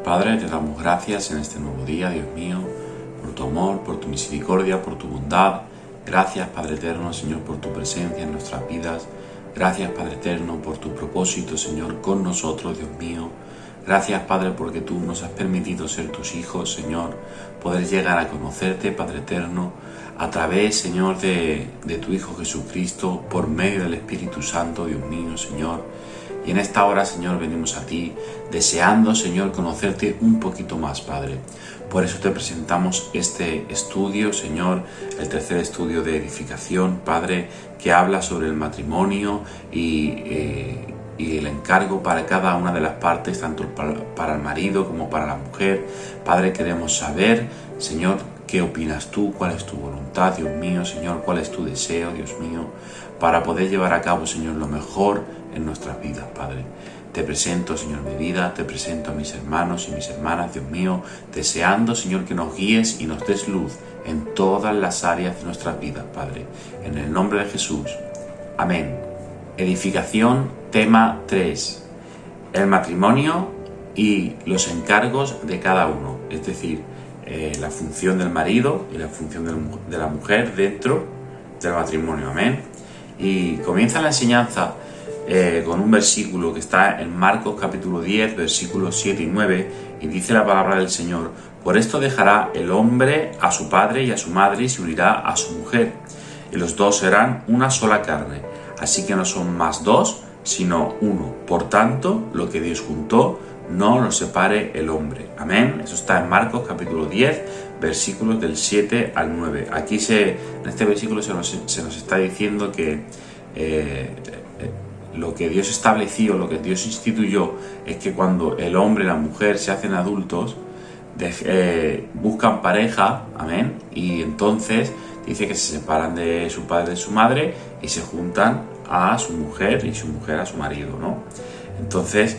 Padre, te damos gracias en este nuevo día, Dios mío, por tu amor, por tu misericordia, por tu bondad. Gracias, Padre eterno, Señor, por tu presencia en nuestras vidas. Gracias, Padre eterno, por tu propósito, Señor, con nosotros, Dios mío. Gracias, Padre, porque tú nos has permitido ser tus hijos, Señor, poder llegar a conocerte, Padre eterno, a través, Señor, de tu Hijo Jesucristo, por medio del Espíritu Santo, Dios mío, Señor. Y en esta hora, Señor, venimos a ti, deseando, Señor, conocerte un poquito más, Padre. Por eso te presentamos este estudio, Señor, el tercer estudio de edificación, Padre, que habla sobre el matrimonio y el encargo para cada una de las partes, tanto para el marido como para la mujer. Padre, queremos saber, Señor, ¿qué opinas tú? ¿Cuál es tu voluntad, Dios mío, Señor? ¿Cuál es tu deseo, Dios mío? Para poder llevar a cabo, Señor, lo mejor en nuestras vidas, Padre. Te presento, Señor, mi vida, te presento a mis hermanos y mis hermanas, Dios mío, deseando, Señor, que nos guíes y nos des luz en todas las áreas de nuestras vidas, Padre. En el nombre de Jesús. Amén. Edificación, tema 3. El matrimonio y los encargos de cada uno, es decir, la función del marido y la función de la mujer dentro del matrimonio. Amén. Y comienza la enseñanza con un versículo que está en Marcos capítulo 10, versículos 7 y 9, y dice la palabra del Señor: por esto dejará el hombre a su padre y a su madre y se unirá a su mujer, y los dos serán una sola carne. Así que no son más dos, sino uno. Por tanto, lo que Dios juntó, no lo separe el hombre. Amén. Eso está en Marcos capítulo 10, versículos del 7 al 9. Aquí en este versículo se nos está diciendo que lo que Dios estableció, lo que Dios instituyó, es que cuando el hombre y la mujer se hacen adultos, buscan pareja, amén, y entonces dice que se separan de su padre y de su madre y se juntan a su mujer y su mujer a su marido, ¿no? Entonces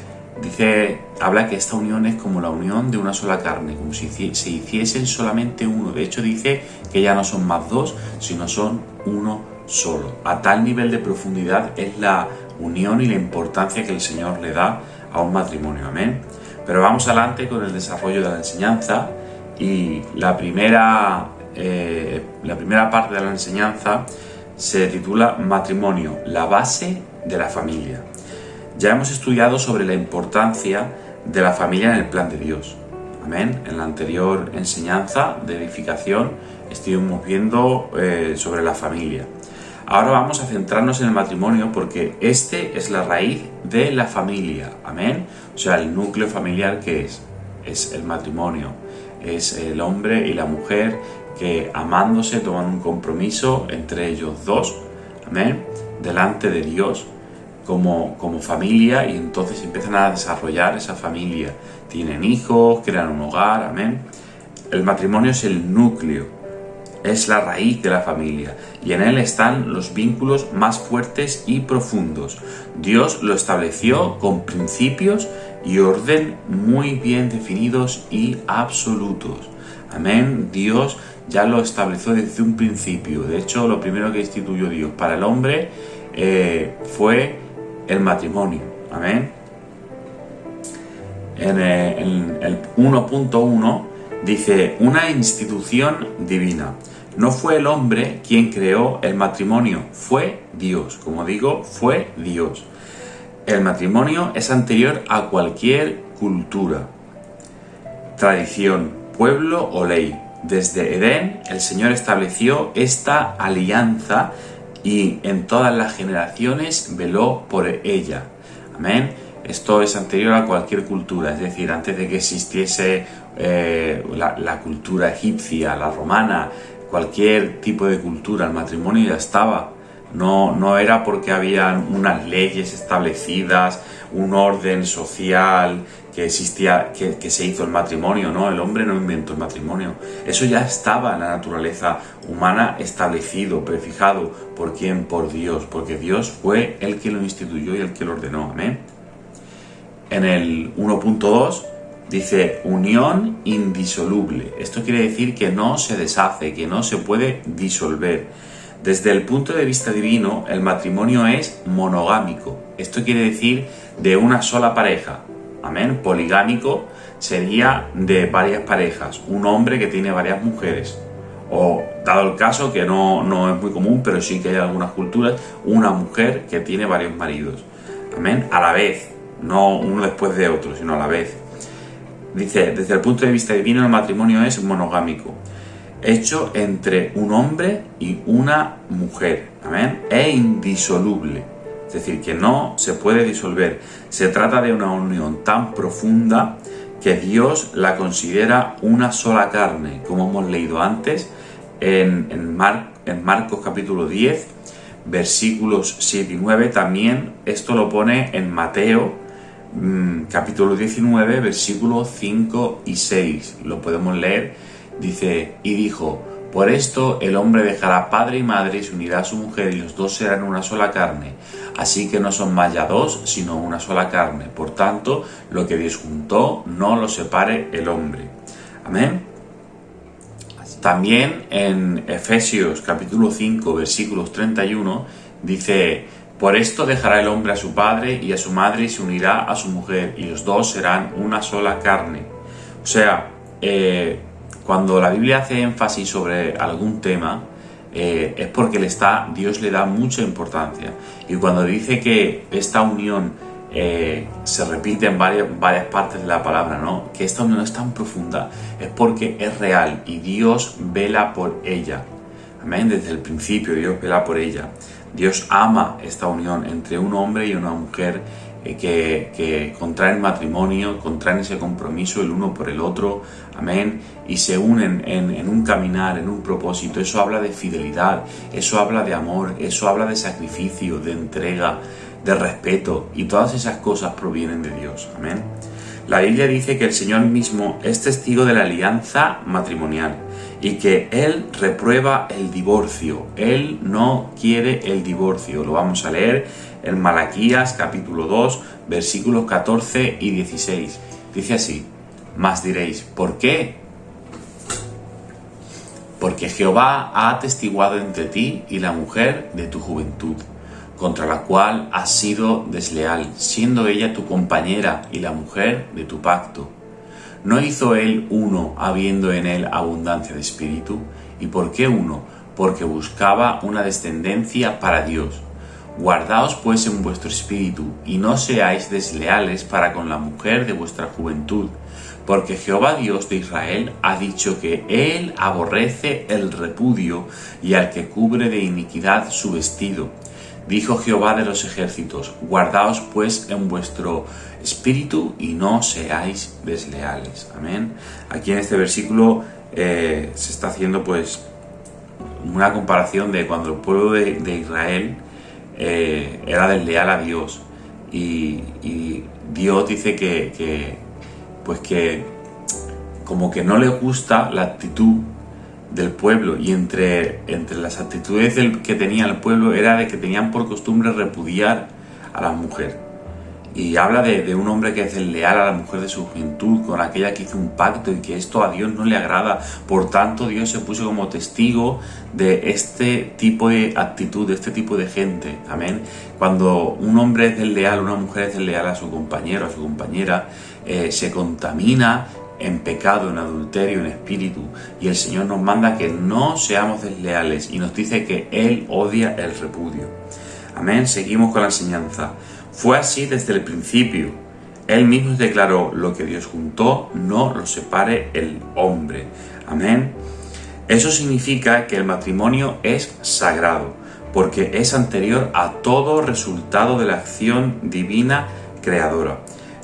habla que esta unión es como la unión de una sola carne, como si se hiciesen solamente uno. De hecho dice que ya no son más dos, sino son uno solo. A tal nivel de profundidad es la unión y la importancia que el Señor le da a un matrimonio. Amén. Pero vamos adelante con el desarrollo de la enseñanza, y la primera parte de la enseñanza se titula Matrimonio, la base de la familia. Ya hemos estudiado sobre la importancia de la familia en el plan de Dios. Amén. En la anterior enseñanza de edificación estuvimos viendo sobre la familia. Ahora vamos a centrarnos en el matrimonio, porque este es la raíz de la familia. Amén. O sea, el núcleo familiar, ¿qué es? Es el matrimonio. Es el hombre y la mujer que, amándose, toman un compromiso entre ellos dos. Amén. Delante de Dios como familia, y entonces empiezan a desarrollar esa familia. Tienen hijos, crean un hogar. Amén. El matrimonio es el núcleo. Es la raíz de la familia, y en él están los vínculos más fuertes y profundos. Dios lo estableció con principios y orden muy bien definidos y absolutos. Amén. Dios ya lo estableció desde un principio. De hecho, lo primero que instituyó Dios para el hombre fue el matrimonio. Amén. En el 1.1 dice: una institución divina. No fue el hombre quien creó el matrimonio, fue Dios. Como digo, fue Dios. El matrimonio es anterior a cualquier cultura, tradición, pueblo o ley. Desde Edén, el Señor estableció esta alianza y en todas las generaciones veló por ella. Amén. Esto es anterior a cualquier cultura, es decir, antes de que existiese la cultura egipcia, la romana, cualquier tipo de cultura, el matrimonio ya estaba. No era porque había unas leyes establecidas, un orden social que existía, que se hizo el matrimonio. No, el hombre no inventó el matrimonio. Eso ya estaba en la naturaleza humana establecido, prefijado. ¿Por quién? Por Dios, porque Dios fue el que lo instituyó y el que lo ordenó. Amén. En el 1.2 dice unión indisoluble. Esto quiere decir que no se deshace, que no se puede disolver. Desde el punto de vista divino, el matrimonio es monogámico. Esto quiere decir de una sola pareja. Amén. Poligámico sería de varias parejas, un hombre que tiene varias mujeres. O, dado el caso, que no es muy común, pero sí que hay algunas culturas, una mujer que tiene varios maridos. Amén. A la vez, no uno después de otro, sino a la vez. Dice, desde el punto de vista divino, el matrimonio es monogámico, hecho entre un hombre y una mujer. Amén. E indisoluble. Es decir, que no se puede disolver. Se trata de una unión tan profunda que Dios la considera una sola carne, como hemos leído antes en Marcos capítulo 10, versículos 7 y 9. También esto lo pone en Mateo capítulo 19, versículos 5 y 6. Lo podemos leer. Dice, y dijo, por esto el hombre dejará padre y madre y se unirá a su mujer y los dos serán una sola carne. Así que no son más ya dos, sino una sola carne. Por tanto, lo que Dios juntó, no lo separe el hombre. Amén. También en Efesios capítulo 5, versículos 31, dice, por esto dejará el hombre a su padre y a su madre y se unirá a su mujer y los dos serán una sola carne. O sea, cuando la Biblia hace énfasis sobre algún tema, es porque Dios le da mucha importancia. Y cuando dice que esta unión se repite en varias partes de la palabra, ¿no? Que esta unión es tan profunda, es porque es real y Dios vela por ella. Amén. Desde el principio Dios vela por ella. Dios ama esta unión entre un hombre y una mujer que contraen matrimonio, contraen ese compromiso el uno por el otro, amén, y se unen en un caminar, en un propósito. Eso habla de fidelidad, eso habla de amor, eso habla de sacrificio, de entrega, de respeto, y todas esas cosas provienen de Dios, amén. La Biblia dice que el Señor mismo es testigo de la alianza matrimonial y que Él reprueba el divorcio. Él no quiere el divorcio. Lo vamos a leer en Malaquías capítulo 2, versículos 14 y 16. Dice así, mas diréis, ¿por qué? Porque Jehová ha atestiguado entre ti y la mujer de tu juventud, contra la cual has sido desleal, siendo ella tu compañera y la mujer de tu pacto. ¿No hizo él uno, habiendo en él abundancia de espíritu? ¿Y por qué uno? Porque buscaba una descendencia para Dios. Guardaos pues en vuestro espíritu, y no seáis desleales para con la mujer de vuestra juventud, porque Jehová Dios de Israel ha dicho que Él aborrece el repudio y al que cubre de iniquidad su vestido. Dijo Jehová de los ejércitos, guardaos pues en vuestro espíritu y no seáis desleales. Amén. Aquí en este versículo se está haciendo pues una comparación de cuando el pueblo de Israel era desleal a Dios y Dios dice que como que no le gusta la actitud del pueblo, y entre las actitudes que tenía el pueblo era de que tenían por costumbre repudiar a la mujer. Y habla de un hombre que es desleal a la mujer de su juventud, con aquella que hizo un pacto, y que esto a Dios no le agrada. Por tanto, Dios se puso como testigo de este tipo de actitud, de este tipo de gente. Amén. Cuando un hombre es desleal, una mujer es desleal a su compañero, a su compañera, se contamina en pecado, en adulterio, en espíritu, y el Señor nos manda que no seamos desleales y nos dice que Él odia el repudio. Amén. Seguimos con la enseñanza. Fue así desde el principio. Él mismo declaró, lo que Dios juntó, no lo separe el hombre. Amén. Eso significa que el matrimonio es sagrado, porque es anterior a todo resultado de la acción divina creadora.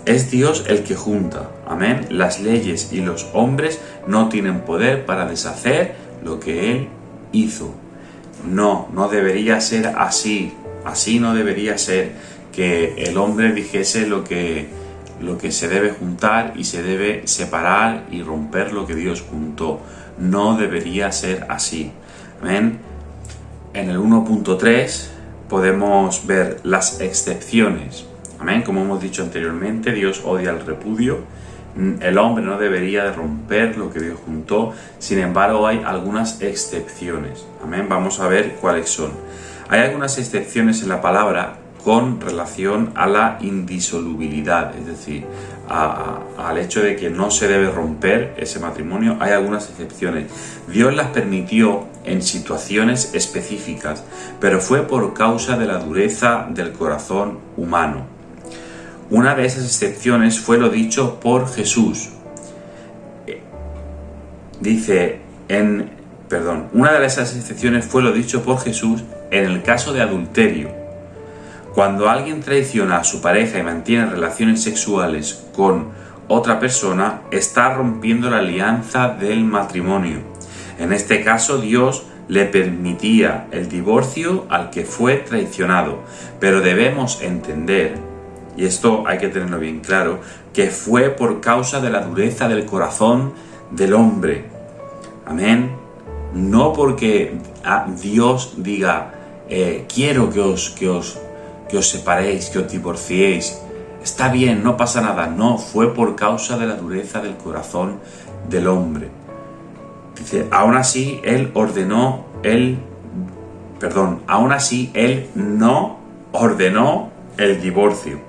Es Dios el que junta, amén. Las leyes y los hombres no tienen poder para deshacer lo que Él hizo. No debería ser así. Así no debería ser, que el hombre dijese lo que se debe juntar y se debe separar y romper lo que Dios juntó. No debería ser así. Amén. En el 1.3 podemos ver las excepciones. Amén. Como hemos dicho anteriormente, Dios odia el repudio. El hombre no debería de romper lo que Dios juntó. Sin embargo, hay algunas excepciones. Amén. Vamos a ver cuáles son. Hay algunas excepciones en la palabra con relación a la indisolubilidad, es decir, al hecho de que no se debe romper ese matrimonio. Hay algunas excepciones. Dios las permitió en situaciones específicas, pero fue por causa de la dureza del corazón humano. Una de esas excepciones fue lo dicho por Jesús. Una de esas excepciones fue lo dicho por Jesús en el caso de adulterio. Cuando alguien traiciona a su pareja y mantiene relaciones sexuales con otra persona, está rompiendo la alianza del matrimonio. En este caso, Dios le permitía el divorcio al que fue traicionado, pero debemos entender, y esto hay que tenerlo bien claro, que fue por causa de la dureza del corazón del hombre. Amén. No porque Dios diga, quiero que os separéis, que os divorciéis. Está bien, no pasa nada. No, fue por causa de la dureza del corazón del hombre. Dice, aún así él no ordenó el divorcio.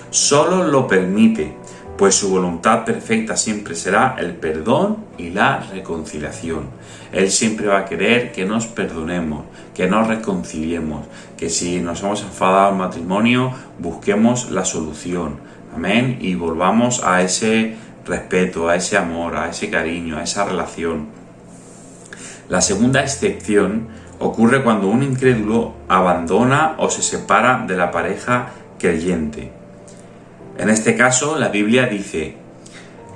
Solo lo permite, pues su voluntad perfecta siempre será el perdón y la reconciliación. Él siempre va a querer que nos perdonemos, que nos reconciliemos, que si nos hemos enfadado al matrimonio, busquemos la solución. Amén. Y volvamos a ese respeto, a ese amor, a ese cariño, a esa relación. La segunda excepción ocurre cuando un incrédulo abandona o se separa de la pareja creyente. En este caso, la Biblia dice: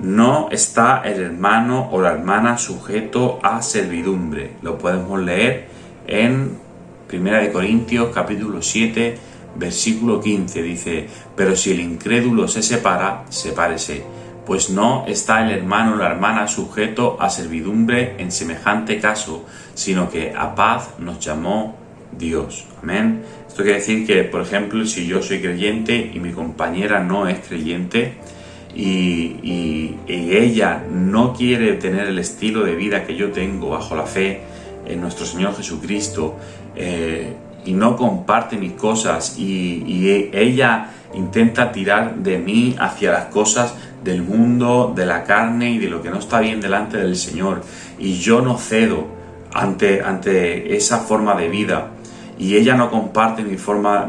no está el hermano o la hermana sujeto a servidumbre. Lo podemos leer en 1 Corintios capítulo 7, versículo 15. Dice: pero si el incrédulo se separa, sepárese, pues no está el hermano o la hermana sujeto a servidumbre en semejante caso, sino que a paz nos llamó Dios. Amén. Esto quiere decir que, por ejemplo, si yo soy creyente y mi compañera no es creyente, y ella no quiere tener el estilo de vida que yo tengo bajo la fe en nuestro Señor Jesucristo, y no comparte mis cosas, y ella intenta tirar de mí hacia las cosas del mundo, de la carne y de lo que no está bien delante del Señor, y yo no cedo ante esa forma de vida, y ella no comparte mi forma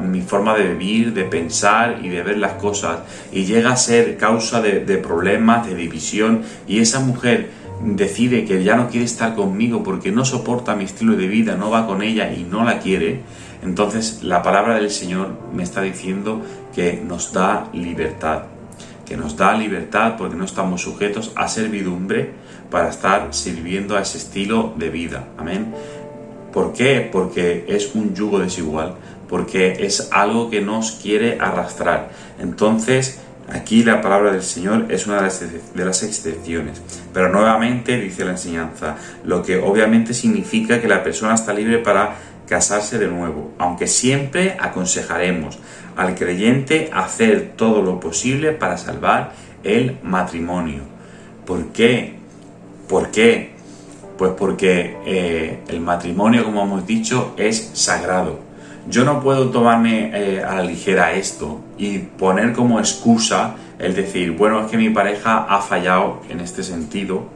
de vivir, de pensar y de ver las cosas, y llega a ser causa de problemas, de división, y esa mujer decide que ya no quiere estar conmigo porque no soporta mi estilo de vida, no va con ella y no la quiere, entonces la palabra del Señor me está diciendo que nos da libertad, porque no estamos sujetos a servidumbre para estar sirviendo a ese estilo de vida. Amén. ¿Por qué? Porque es un yugo desigual, porque es algo que nos quiere arrastrar. Entonces, aquí la palabra del Señor es una de las excepciones. Pero nuevamente dice la enseñanza, lo que obviamente significa que la persona está libre para casarse de nuevo, aunque siempre aconsejaremos al creyente hacer todo lo posible para salvar el matrimonio. ¿Por qué? ¿Por qué? Pues porque el matrimonio, como hemos dicho, es sagrado. Yo no puedo tomarme a la ligera esto y poner como excusa el decir, bueno, es que mi pareja ha fallado en este sentido,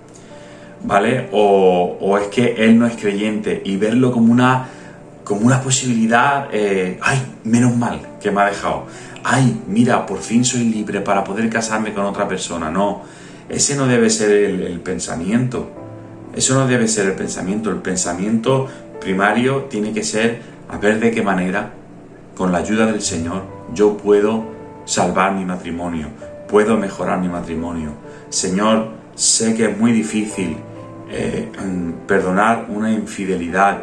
¿vale? O es que él no es creyente, y verlo como una posibilidad, ay, menos mal que me ha dejado. Ay, mira, por fin soy libre para poder casarme con otra persona. No, ese no debe ser el pensamiento. Eso no debe ser el pensamiento. El pensamiento primario tiene que ser a ver de qué manera, con la ayuda del Señor, yo puedo salvar mi matrimonio, puedo mejorar mi matrimonio. Señor, sé que es muy difícil perdonar una infidelidad.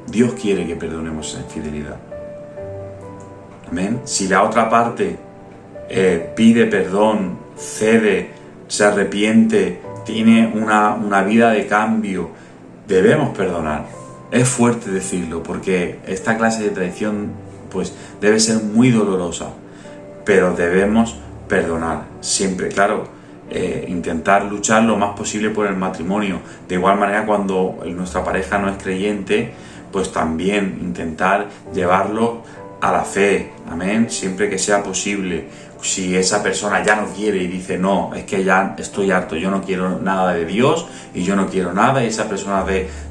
Dios quiere que perdonemos esa infidelidad. Amén. Si la otra parte pide perdón, cede, se arrepiente, tiene una vida de cambio, debemos perdonar. Es fuerte decirlo, porque esta clase de traición pues debe ser muy dolorosa, pero debemos perdonar siempre, claro, intentar luchar lo más posible por el matrimonio. De igual manera, cuando nuestra pareja no es creyente, pues también intentar llevarlo a la fe, amén, siempre que sea posible. Si esa persona ya no quiere y dice, no, es que ya estoy harto, yo no quiero nada de Dios y yo no quiero nada, y esa persona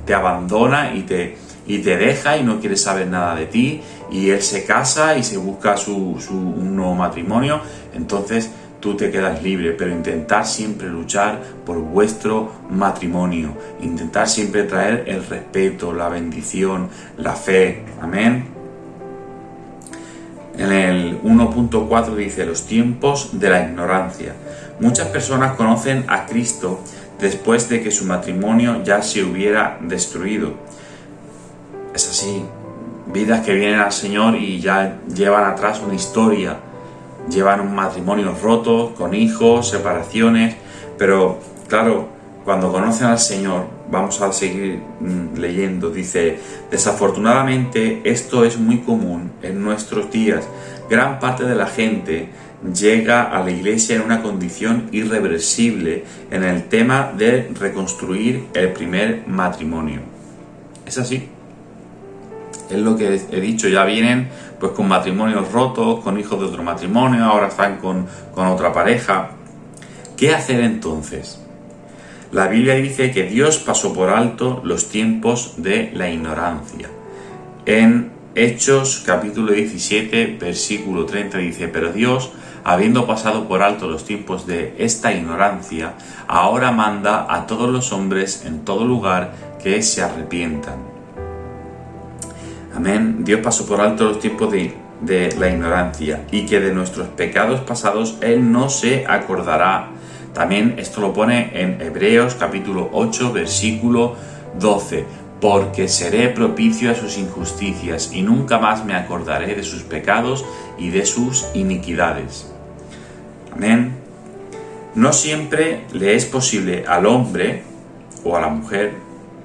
te abandona y te deja y no quiere saber nada de ti, y él se casa y se busca un nuevo matrimonio, entonces tú te quedas libre, pero intentar siempre luchar por vuestro matrimonio, intentar siempre traer el respeto, la bendición, la fe, amén. En el 1.4 dice, los tiempos de la ignorancia. Muchas personas conocen a Cristo después de que su matrimonio ya se hubiera destruido. Es así, vidas que vienen al Señor y ya llevan atrás una historia, llevan un matrimonio roto, con hijos, separaciones, pero claro, cuando conocen al Señor, vamos a seguir leyendo, dice, desafortunadamente esto es muy común en nuestros días. Gran parte de la gente llega a la iglesia en una condición irreversible en el tema de reconstruir el primer matrimonio. Es así. Es lo que he dicho, ya vienen pues con matrimonios rotos, con hijos de otro matrimonio, ahora están con otra pareja. ¿Qué hacer entonces? La Biblia dice que Dios pasó por alto los tiempos de la ignorancia. En Hechos capítulo 17, versículo 30 dice, pero Dios, habiendo pasado por alto los tiempos de esta ignorancia, ahora manda a todos los hombres en todo lugar que se arrepientan. Amén. Dios pasó por alto los tiempos de la ignorancia y que de nuestros pecados pasados Él no se acordará. También esto lo pone en Hebreos capítulo 8 versículo 12. Porque seré propicio a sus injusticias y nunca más me acordaré de sus pecados y de sus iniquidades. Amén. No siempre le es posible al hombre o a la mujer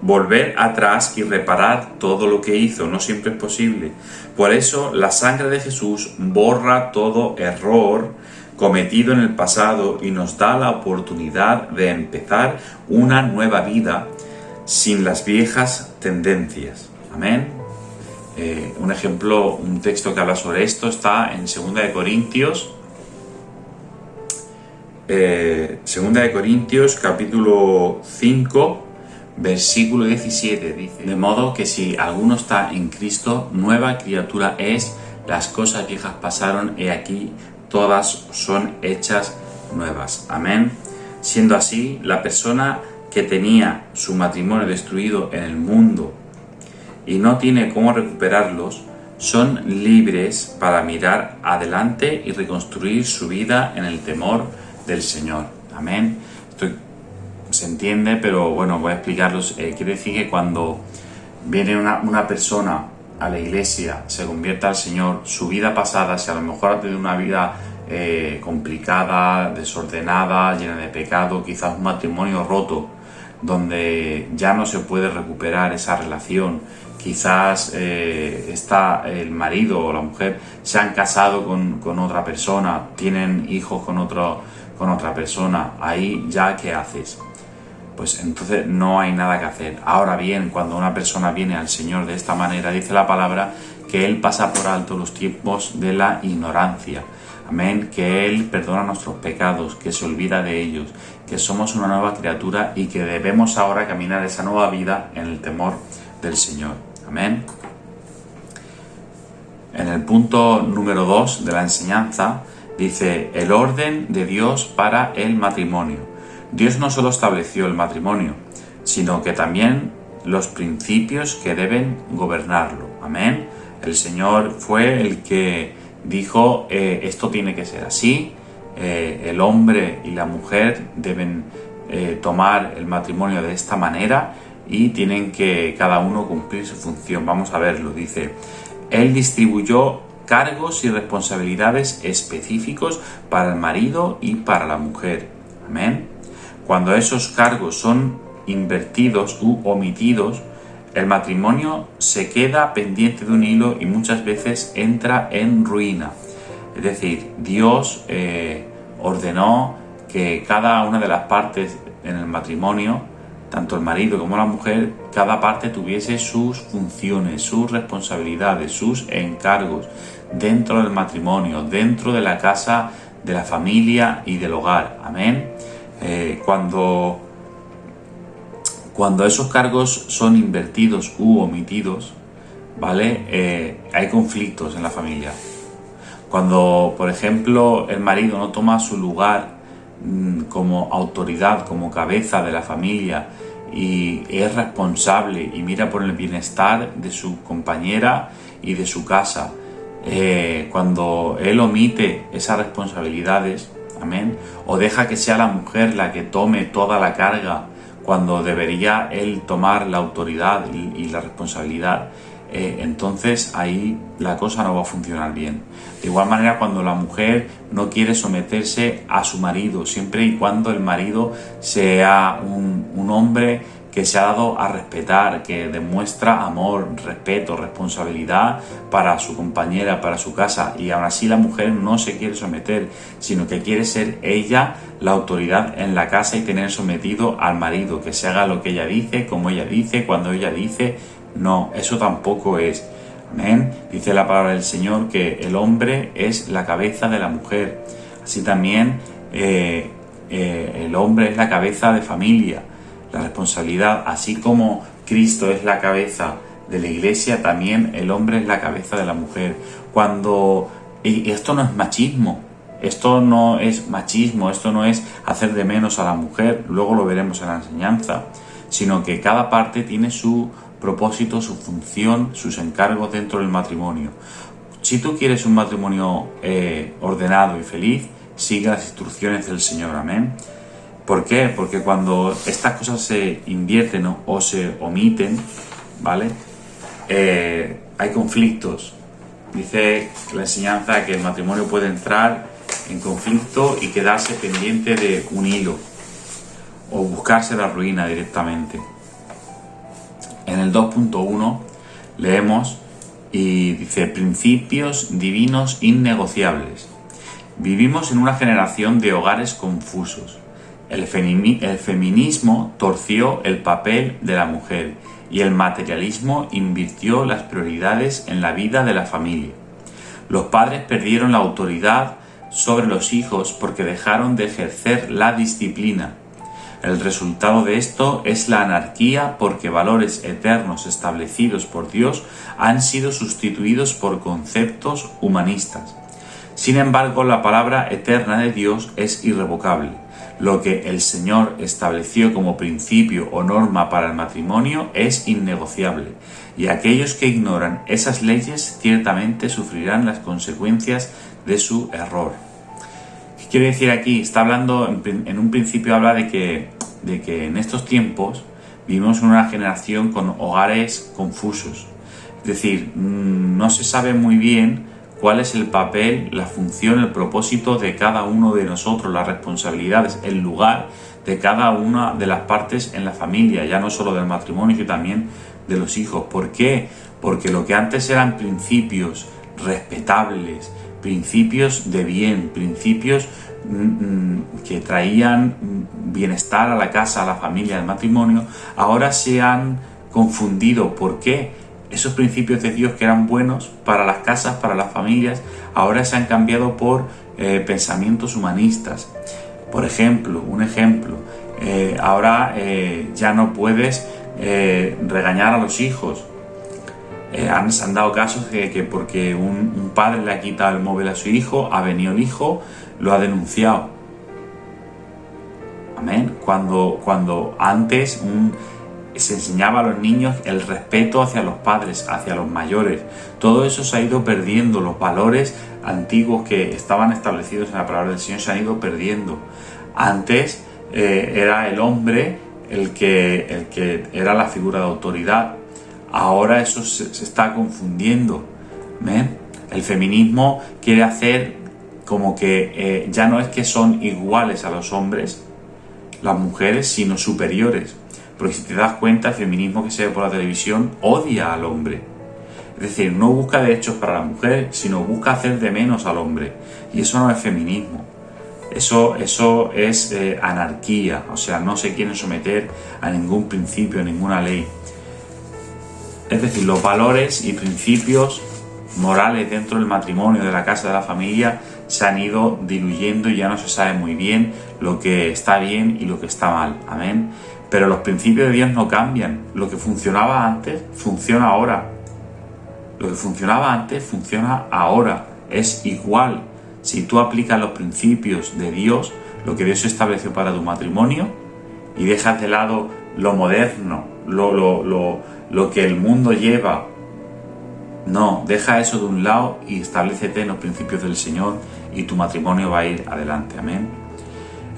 volver atrás y reparar todo lo que hizo, no siempre es posible. Por eso la sangre de Jesús borra todo error cometido en el pasado y nos da la oportunidad de empezar una nueva vida sin las viejas tendencias. Amén. Un ejemplo, un texto que habla sobre esto está en 2 de Corintios. 2 de Corintios capítulo 5 versículo 17 dice, de modo que si alguno está en Cristo, nueva criatura es, las cosas viejas pasaron, he aquí, todas son hechas nuevas. Amén. Siendo así, la persona que tenía su matrimonio destruido en el mundo y no tiene cómo recuperarlos, son libres para mirar adelante y reconstruir su vida en el temor del Señor. Amén. Se entiende, pero bueno, voy a explicarlos. Quiere decir que cuando viene una persona a la iglesia, se convierte al Señor, su vida pasada, si a lo mejor ha tenido una vida complicada, desordenada, llena de pecado, quizás un matrimonio roto, donde ya no se puede recuperar esa relación, quizás está el marido o la mujer, se han casado con otra persona, tienen hijos con otra persona, ahí ya ¿qué haces? Pues entonces no hay nada que hacer. Ahora bien, cuando una persona viene al Señor de esta manera, dice la palabra que Él pasa por alto los tiempos de la ignorancia. Amén, que Él perdona nuestros pecados, que se olvida de ellos, que somos una nueva criatura y que debemos ahora caminar esa nueva vida en el temor del Señor. Amén. En el punto número 2 de la enseñanza dice el orden de Dios para el matrimonio. Dios no solo estableció el matrimonio, sino que también los principios que deben gobernarlo. Amén. El Señor fue el que dijo, esto tiene que ser así, el hombre y la mujer deben tomar el matrimonio de esta manera y tienen que cada uno cumplir su función. Vamos a verlo, dice, Él distribuyó cargos y responsabilidades específicos para el marido y para la mujer. Amén. Cuando esos cargos son invertidos u omitidos, el matrimonio se queda pendiente de un hilo y muchas veces entra en ruina. Es decir, Dios ordenó que cada una de las partes en el matrimonio, tanto el marido como la mujer, cada parte tuviese sus funciones, sus responsabilidades, sus encargos. dentro del matrimonio, dentro de la casa, de la familia y del hogar. Amén. Cuando esos cargos son invertidos u omitidos, ¿vale? Hay conflictos en la familia. Cuando, por ejemplo, el marido no toma su lugar como autoridad, como cabeza de la familia, y es responsable y mira por el bienestar de su compañera y de su casa, cuando él omite esas responsabilidades, amén, o deja que sea la mujer la que tome toda la carga cuando debería él tomar la autoridad y la responsabilidad, entonces ahí la cosa no va a funcionar bien. De igual manera, cuando la mujer no quiere someterse a su marido, siempre y cuando el marido sea un hombre que se ha dado a respetar, que demuestra amor, respeto, responsabilidad para su compañera, para su casa, y aún así la mujer no se quiere someter, sino que quiere ser ella la autoridad en la casa y tener sometido al marido, que se haga lo que ella dice, como ella dice, cuando ella dice. No, eso tampoco es. Amén. Dice la palabra del Señor que el hombre es la cabeza de la mujer. Así también el hombre es la cabeza de familia. La responsabilidad, así como Cristo es la cabeza de la iglesia, también el hombre es la cabeza de la mujer. Y esto no es machismo, esto no es hacer de menos a la mujer, luego lo veremos en la enseñanza, sino que cada parte tiene su propósito, su función, sus encargos dentro del matrimonio. Si tú quieres un matrimonio ordenado y feliz, sigue las instrucciones del Señor, amén. ¿Por qué? Porque cuando estas cosas se invierten o se omiten, ¿vale? Hay conflictos. Dice la enseñanza que el matrimonio puede entrar en conflicto y quedarse pendiente de un hilo o buscarse la ruina directamente. En el 2.1 leemos y dice: principios divinos innegociables. Vivimos en una generación de hogares confusos. El feminismo torció el papel de la mujer y el materialismo invirtió las prioridades en la vida de la familia. Los padres perdieron la autoridad sobre los hijos porque dejaron de ejercer la disciplina. El resultado de esto es la anarquía porque valores eternos establecidos por Dios han sido sustituidos por conceptos humanistas. Sin embargo, la palabra eterna de Dios es irrevocable. Lo que el Señor estableció como principio o norma para el matrimonio es innegociable, y aquellos que ignoran esas leyes ciertamente sufrirán las consecuencias de su error. ¿Qué quiere decir aquí? Está hablando, en un principio habla de que en estos tiempos vivimos en una generación con hogares confusos. Es decir, no se sabe muy bien cuál es el papel, la función, el propósito de cada uno de nosotros, las responsabilidades, el lugar de cada una de las partes en la familia, ya no solo del matrimonio, sino también de los hijos. ¿Por qué? Porque lo que antes eran principios respetables, principios de bien, principios que traían bienestar a la casa, a la familia, al matrimonio, ahora se han confundido. ¿Por qué? Esos principios de Dios que eran buenos para las casas, para las familias, ahora se han cambiado por pensamientos humanistas. Por ejemplo, ahora ya no puedes regañar a los hijos. Se han dado casos que porque un padre le ha quitado el móvil a su hijo, ha venido el hijo, lo ha denunciado. Amén. Cuando antes se enseñaba a los niños el respeto hacia los padres, hacia los mayores. Todo eso se ha ido perdiendo. Los valores antiguos que estaban establecidos en la palabra del Señor se han ido perdiendo. Antes era el hombre el que era la figura de autoridad. Ahora eso se está confundiendo. ¿Ven? El feminismo quiere hacer como que ya no es que son iguales a los hombres, las mujeres, sino superiores. Porque si te das cuenta, el feminismo que se ve por la televisión odia al hombre. Es decir, no busca derechos para la mujer, sino busca hacer de menos al hombre. Y eso no es feminismo. Eso es anarquía. O sea, no se quieren someter a ningún principio, a ninguna ley. Es decir, los valores y principios morales dentro del matrimonio, de la casa, de la familia, se han ido diluyendo y ya no se sabe muy bien lo que está bien y lo que está mal. Amén. Pero los principios de Dios no cambian. Lo que funcionaba antes, funciona ahora. Lo que funcionaba antes, funciona ahora. Es igual. Si tú aplicas los principios de Dios, lo que Dios estableció para tu matrimonio, y dejas de lado lo moderno, lo que el mundo lleva, no, deja eso de un lado y establécete en los principios del Señor y tu matrimonio va a ir adelante. Amén.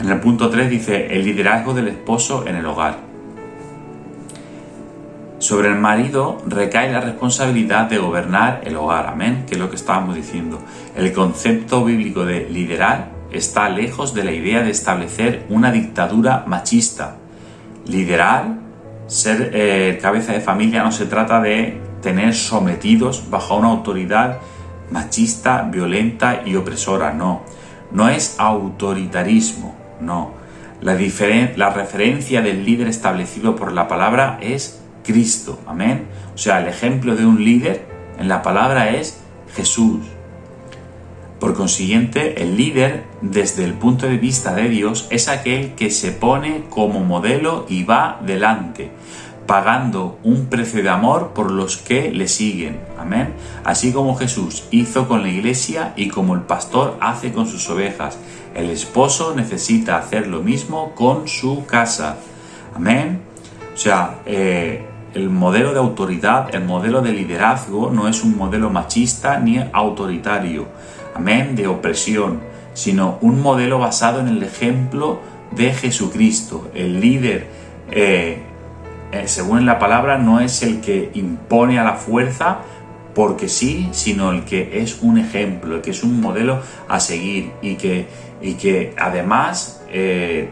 En el punto 3 dice, el liderazgo del esposo en el hogar. Sobre el marido recae la responsabilidad de gobernar el hogar. Amén, que es lo que estábamos diciendo. El concepto bíblico de liderar está lejos de la idea de establecer una dictadura machista. Liderar, ser cabeza de familia, no se trata de tener sometidos bajo una autoridad machista, violenta y opresora, no. No es autoritarismo, no. La referencia del líder establecido por la palabra es Cristo, amén. O sea, el ejemplo de un líder en la palabra es Jesús. Por consiguiente, el líder, desde el punto de vista de Dios, es aquel que se pone como modelo y va delante, pagando un precio de amor por los que le siguen. Amén. Así como Jesús hizo con la iglesia y como el pastor hace con sus ovejas, el esposo necesita hacer lo mismo con su casa. Amén. O sea, el modelo de autoridad, el modelo de liderazgo no es un modelo machista ni autoritario, amén, de opresión, sino un modelo basado en el ejemplo de Jesucristo. El líder, según la palabra, no es el que impone a la fuerza porque sí, sino el que es un ejemplo, el que es un modelo a seguir y que además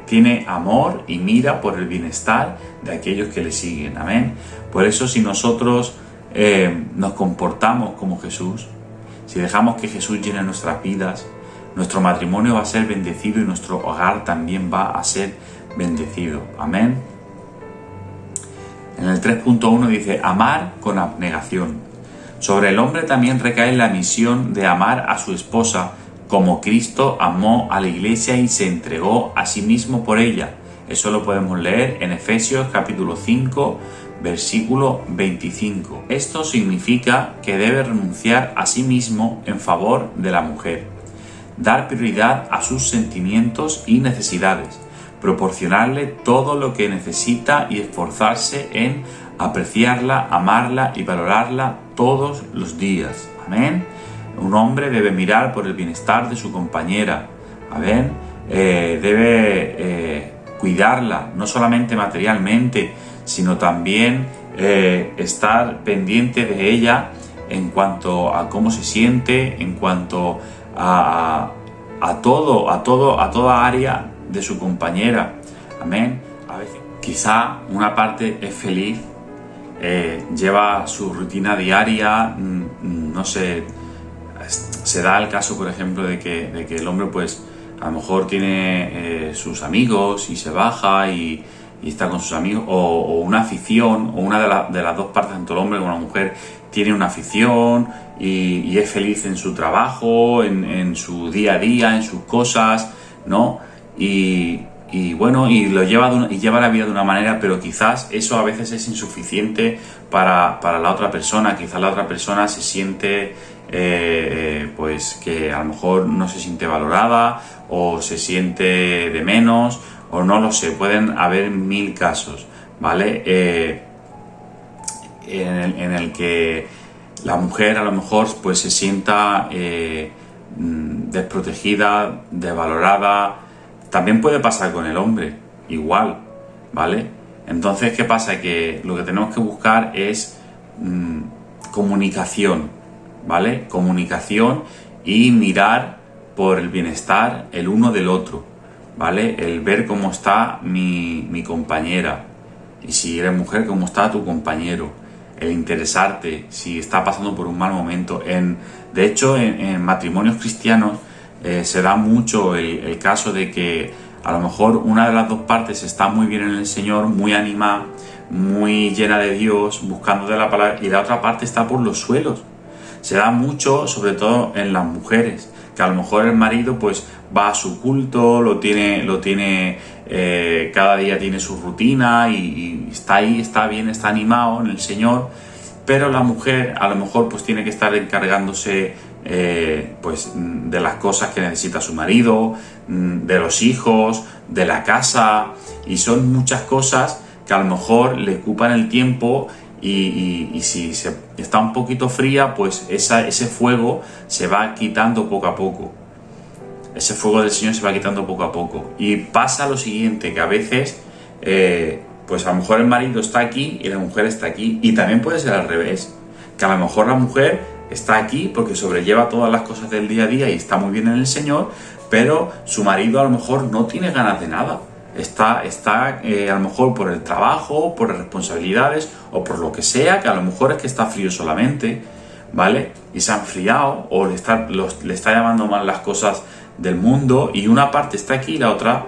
tiene amor y mira por el bienestar de aquellos que le siguen. Amén. Por eso, si nosotros nos comportamos como Jesús, si dejamos que Jesús llene nuestras vidas, nuestro matrimonio va a ser bendecido y nuestro hogar también va a ser bendecido. Amén. En el 3.1 dice, amar con abnegación. Sobre el hombre también recae la misión de amar a su esposa como Cristo amó a la iglesia y se entregó a sí mismo por ella. Eso lo podemos leer en Efesios capítulo 5, versículo 25. Esto significa que debe renunciar a sí mismo en favor de la mujer, dar prioridad a sus sentimientos y necesidades, proporcionarle todo lo que necesita y esforzarse en apreciarla, amarla y valorarla todos los días. Amén. Un hombre debe mirar por el bienestar de su compañera. Amén. Debe cuidarla, no solamente materialmente, sino también estar pendiente de ella en cuanto a cómo se siente, en cuanto a toda área de su compañera. Amén. A veces quizá una parte es feliz, lleva su rutina diaria, no sé, se da el caso, por ejemplo, de que el hombre pues a lo mejor tiene sus amigos y se baja y está con sus amigos, o una afición, o una de las dos partes, tanto el hombre como la mujer, tiene una afición y es feliz en su trabajo, en su día a día, en sus cosas, ¿no? Y bueno, y lo lleva la vida de una manera, pero quizás eso a veces es insuficiente para la otra persona. Quizás la otra persona se siente pues que a lo mejor no se siente valorada o se siente de menos, o no lo sé, pueden haber mil casos, ¿vale? En el que la mujer a lo mejor pues se sienta desprotegida, desvalorada. También puede pasar con el hombre, igual, ¿vale? Entonces, ¿qué pasa? Que lo que tenemos que buscar es comunicación, ¿vale? Comunicación y mirar por el bienestar el uno del otro, ¿vale? El ver cómo está mi compañera, y si eres mujer, cómo está tu compañero, el interesarte si está pasando por un mal momento. De hecho, en matrimonios cristianos se da mucho el caso de que a lo mejor una de las dos partes está muy bien en el Señor, muy animada, muy llena de Dios, buscando de la palabra, y la otra parte está por los suelos. Se da mucho, sobre todo en las mujeres, que a lo mejor el marido pues va a su culto, cada día tiene su rutina y está ahí, está bien, está animado en el Señor, pero la mujer a lo mejor pues tiene que estar encargándose pues de las cosas que necesita su marido, de los hijos, de la casa, y son muchas cosas que a lo mejor le ocupan el tiempo y si está un poquito fría, pues ese fuego se va quitando poco a poco. Ese fuego del Señor se va quitando poco a poco. Y pasa lo siguiente, que a veces pues a lo mejor el marido está aquí y la mujer está aquí, y también puede ser al revés, que a lo mejor la mujer está aquí porque sobrelleva todas las cosas del día a día y está muy bien en el Señor, pero su marido a lo mejor no tiene ganas de nada. Está a lo mejor por el trabajo, por las responsabilidades o por lo que sea, que a lo mejor es que está frío solamente, ¿vale? Y se ha enfriado o le está llamando mal las cosas del mundo, y una parte está aquí y la otra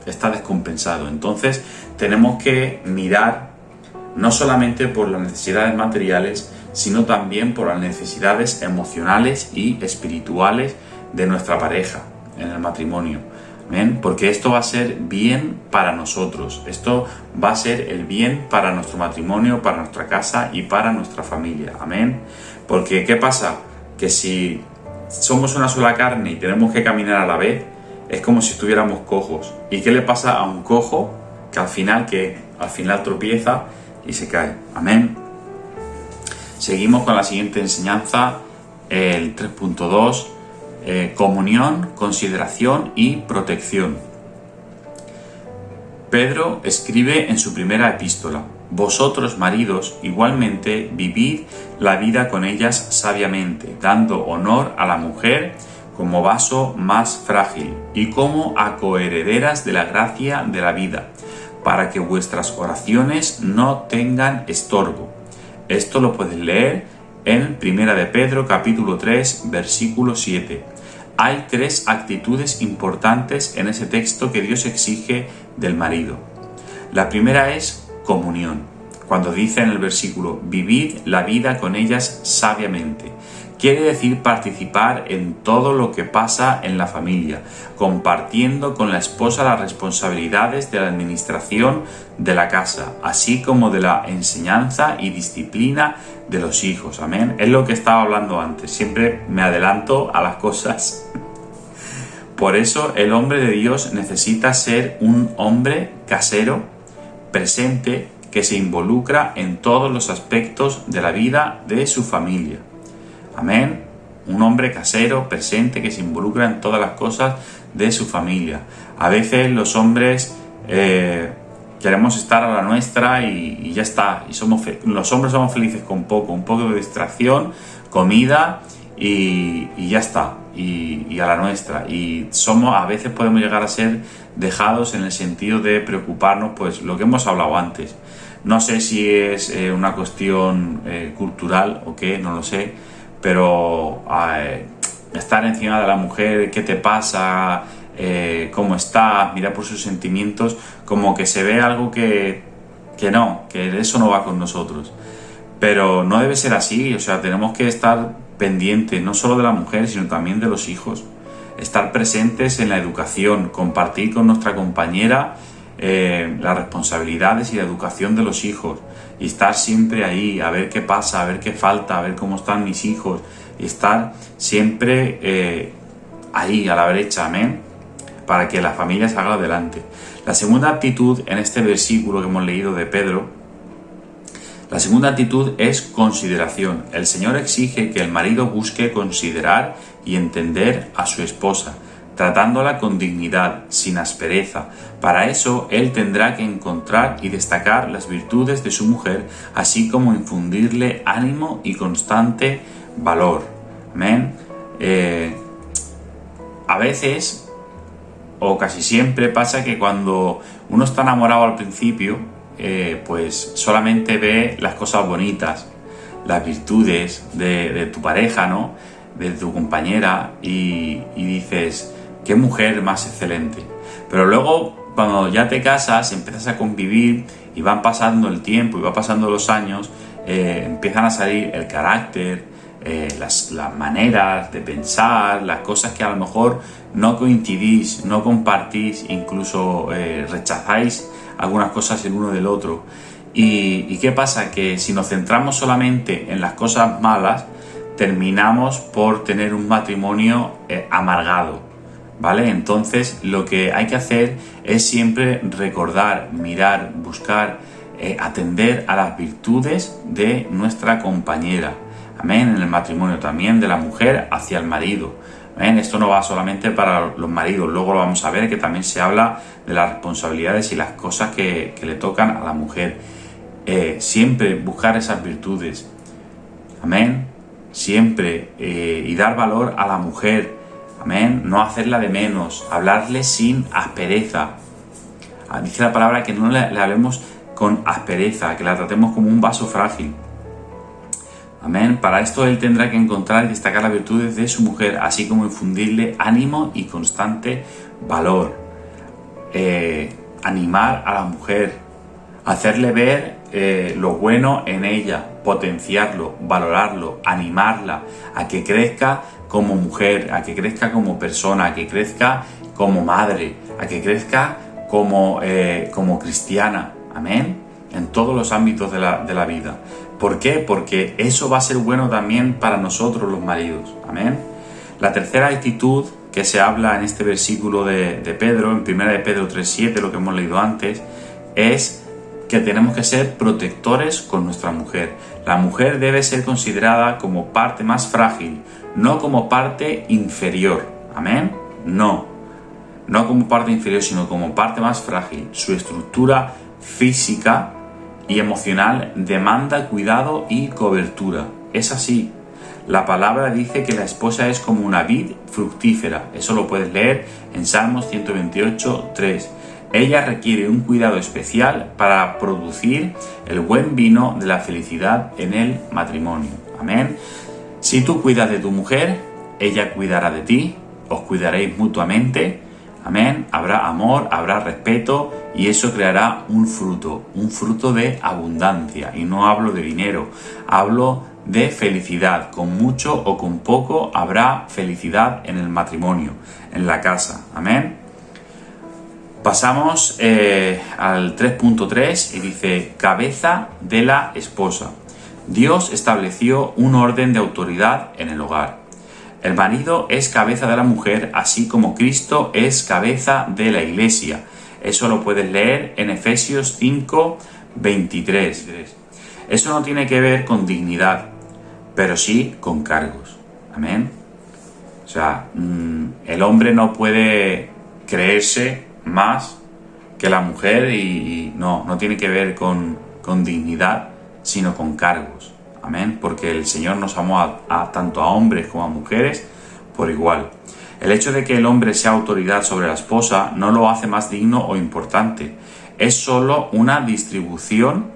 está descompensado. Entonces tenemos que mirar no solamente por las necesidades materiales, sino también por las necesidades emocionales y espirituales de nuestra pareja en el matrimonio. ¿Ven? Porque esto va a ser bien para nosotros, esto va a ser el bien para nuestro matrimonio, para nuestra casa y para nuestra familia. Amén. Porque ¿qué pasa? Que si somos una sola carne y tenemos que caminar a la vez, es como si estuviéramos cojos. ¿Y qué le pasa a un cojo? Que al final tropieza y se cae. Amén. Seguimos con la siguiente enseñanza, el 3.2. Comunión, consideración y protección. Pedro escribe en su primera epístola: vosotros, maridos, igualmente vivid la vida con ellas sabiamente, dando honor a la mujer como vaso más frágil y como a coherederas de la gracia de la vida, para que vuestras oraciones no tengan estorbo. Esto lo puedes leer en 1 de Pedro capítulo 3 versículo 7. Hay 3 actitudes importantes en ese texto que Dios exige del marido. La primera es comunión, cuando dice en el versículo: vivid la vida con ellas sabiamente. Quiere decir participar en todo lo que pasa en la familia, compartiendo con la esposa las responsabilidades de la administración de la casa, así como de la enseñanza y disciplina de los hijos. Amén. Es lo que estaba hablando antes. Siempre me adelanto a las cosas. Por eso el hombre de Dios necesita ser un hombre casero, presente, que se involucra en todos los aspectos de la vida de su familia. Amén. Un hombre casero, presente, que se involucra en todas las cosas de su familia. A veces los hombres queremos estar a la nuestra y ya está. Y los hombres somos felices con un poco de distracción, comida y ya está. Y a la nuestra. Y a veces podemos llegar a ser dejados en el sentido de preocuparnos, pues lo que hemos hablado antes. No sé si es una cuestión cultural o qué, no lo sé. Pero estar encima de la mujer, ¿qué te pasa? ¿Cómo estás? Mirar por sus sentimientos, como que se ve algo que eso no va con nosotros. Pero no debe ser así, o sea, tenemos que estar pendientes no solo de la mujer, sino también de los hijos. Estar presentes en la educación, compartir con nuestra compañera las responsabilidades y la educación de los hijos. Y estar siempre ahí, a ver qué pasa, a ver qué falta, a ver cómo están mis hijos. Y estar siempre ahí, a la brecha, amén, para que la familia salga adelante. La segunda actitud en este versículo que hemos leído de Pedro, la segunda actitud es consideración. El Señor exige que el marido busque considerar y entender a su esposa, tratándola con dignidad, sin aspereza. Para eso, él tendrá que encontrar y destacar las virtudes de su mujer, así como infundirle ánimo y constante valor. Amén. A veces, o casi siempre, pasa que cuando uno está enamorado al principio, pues solamente ve las cosas bonitas, las virtudes de tu pareja, ¿no? De tu compañera, y dices: qué mujer más excelente. Pero luego, cuando ya te casas, empiezas a convivir y van pasando el tiempo y va pasando los años, empiezan a salir el carácter, las maneras de pensar, las cosas que a lo mejor no coincidís, no compartís, incluso rechazáis algunas cosas el uno del otro. ¿Y qué pasa? Que si nos centramos solamente en las cosas malas, terminamos por tener un matrimonio amargado, ¿vale? Entonces lo que hay que hacer es siempre recordar, mirar, buscar, atender a las virtudes de nuestra compañera. Amén. En el matrimonio también de la mujer hacia el marido. Amén. Esto no va solamente para los maridos, luego lo vamos a ver que también se habla de las responsabilidades y las cosas que le tocan a la mujer. Siempre buscar esas virtudes. Amén. Siempre y dar valor a la mujer. Amén. No hacerla de menos, hablarle sin aspereza. Dice la palabra que no le hablemos con aspereza, que la tratemos como un vaso frágil. Amén. Para esto él tendrá que encontrar y destacar las virtudes de su mujer, así como infundirle ánimo y constante valor. Animar a la mujer, hacerle ver lo bueno en ella, potenciarlo, valorarlo, animarla a que crezca como mujer, a que crezca como persona, a que crezca como madre, a que crezca como cristiana. Amén. En todos los ámbitos de la vida. ¿Por qué? Porque eso va a ser bueno también para nosotros los maridos. Amén. La tercera actitud que se habla en este versículo de Pedro, en 1 de Pedro 3:7, lo que hemos leído antes, es que tenemos que ser protectores con nuestra mujer. La mujer debe ser considerada como parte más frágil, no como parte inferior. Amén. No como parte inferior, sino como parte más frágil. Su estructura física y emocional demanda cuidado y cobertura. Es así. La palabra dice que la esposa es como una vid fructífera. Eso lo puedes leer en Salmos 128:3. Ella requiere un cuidado especial para producir el buen vino de la felicidad en el matrimonio. Amén. Si tú cuidas de tu mujer, ella cuidará de ti, os cuidaréis mutuamente. Amén. Habrá amor, habrá respeto y eso creará un fruto de abundancia. Y no hablo de dinero, hablo de felicidad. Con mucho o con poco habrá felicidad en el matrimonio, en la casa. Amén. Pasamos al 3.3 y dice: cabeza de la esposa. Dios estableció un orden de autoridad en el hogar. El marido es cabeza de la mujer, así como Cristo es cabeza de la iglesia. Eso lo puedes leer en Efesios 5:23. Eso no tiene que ver con dignidad, pero sí con cargos. Amén. O sea, el hombre no puede creerse más que la mujer y no tiene que ver con dignidad, sino con cargos. Amén, porque el Señor nos amó tanto a hombres como a mujeres por igual. El hecho de que el hombre sea autoridad sobre la esposa no lo hace más digno o importante. Es solo una distribución